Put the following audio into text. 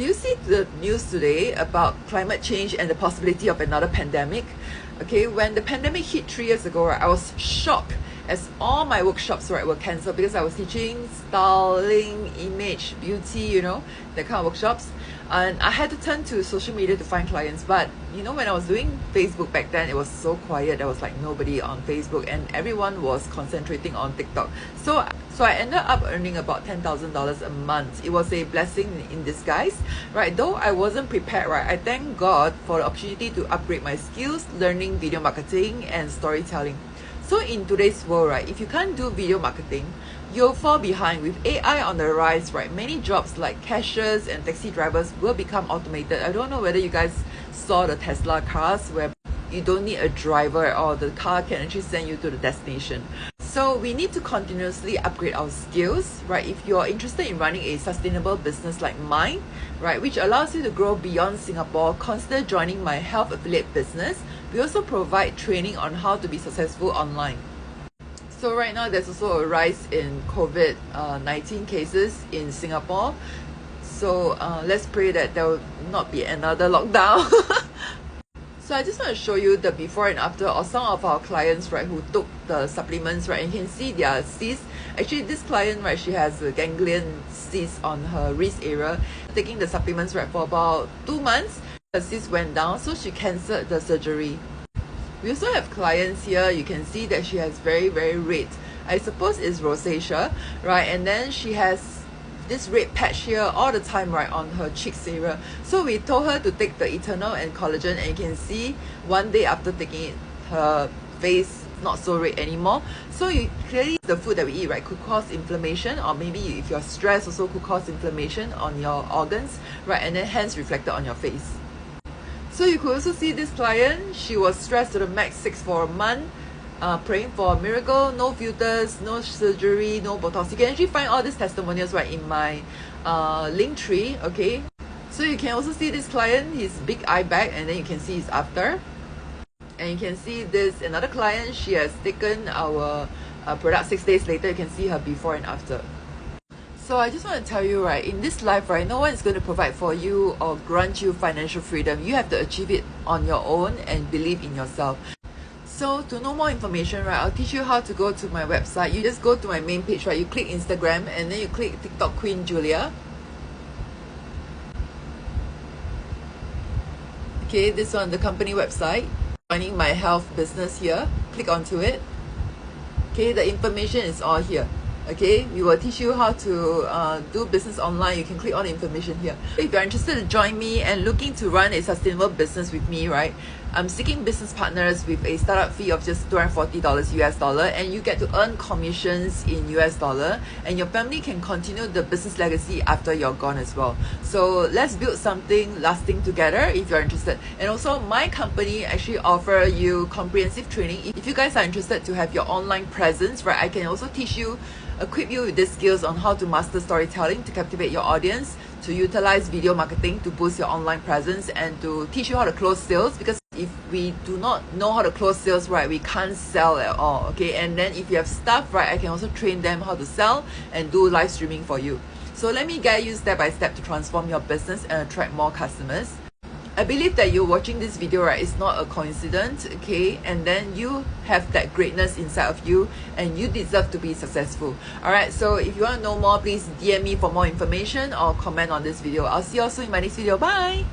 Do you see the news today about climate change and the possibility of another pandemic? Okay, when the pandemic hit 3 years ago, right, I was shocked as all my workshops, right, were cancelled because I was teaching styling, image, beauty, you know, that kind of workshops. And I had to turn to social media to find clients. But you know, when I was doing Facebook back then, it was so quiet. There was like nobody on Facebook and everyone was concentrating on TikTok. So I ended up earning about $10,000 a month. It was a blessing in disguise, right? Though I wasn't prepared, right? I thank God for the opportunity to upgrade my skills, learning video marketing and storytelling. So in today's world, right, if you can't do video marketing, you'll fall behind. With AI on the rise, right, many jobs like cashiers and taxi drivers will become automated. I don't know whether you guys saw the Tesla cars where you don't need a driver at all. The car can actually send you to the destination. So we need to continuously upgrade our skills, right? If you're interested in running a sustainable business like mine, right, which allows you to grow beyond Singapore, consider joining my health affiliate business. We also provide training on how to be successful online. So right now there's also a rise in COVID-19 cases in Singapore. So let's pray that there will not be another lockdown. So I just want to show you the before and after of some of our clients, right, who took the supplements, right, and you can see their cysts. Actually, this client, right, she has a ganglion cyst on her wrist area. Taking the supplements, right, for about 2 months, the cyst went down, so she cancelled the surgery. We also have clients here. You can see that she has very red, I suppose it's rosacea, right, and then she has this red patch here all the time, right, on her cheeks area. So we told her to take the Eternal and collagen, and you can see one day after taking it, her face not so red anymore. So you clearly, the food that we eat, right, could cause inflammation, or maybe if you're stressed also could cause inflammation on your organs, right, and then hence reflected on your face. So you could also see this client, she was stressed to the max, sick for a month, praying for a miracle, no filters, no surgery, no Botox. You can actually find all these testimonials, right, in my link tree, okay? So you can also see this client, his big eye bag, and then you can see his after. And you can see this, another client, she has taken our product 6 days later. You can see her before and after. So I just want to tell you, right, in this life, right, no one is going to provide for you or grant you financial freedom. You have to achieve it on your own and believe in yourself. So to know more information, right, I'll teach you how to go to my website. You just go to my main page, right, you click Instagram and then you click TikTok Queen Julia. Okay, this one, the company website. Joining my health business here, click onto it. Okay, the information is all here. Okay, we will teach you how to do business online. You can click on the information here. If you're interested to join me and looking to run a sustainable business with me, right, I'm seeking business partners with a startup fee of just $240 US dollar, and you get to earn commissions in US dollar, and your family can continue the business legacy after you're gone as well. So let's build something lasting together if you're interested. And also my company actually offer you comprehensive training. If you guys are interested to have your online presence, right, I can also teach you, equip you with these skills on how to master storytelling to captivate your audience, to utilize video marketing to boost your online presence, and to teach you how to close sales, because if we do not know how to close sales, right, we can't sell at all. Okay, and then if you have staff, right, I can also train them how to sell and do live streaming for you. So let me guide you step by step to transform your business and attract more customers. I believe that you watching this video, right, is not a coincidence, okay? And then you have that greatness inside of you and you deserve to be successful. Alright, so if you want to know more, please DM me for more information or comment on this video. I'll see you all soon in my next video. Bye!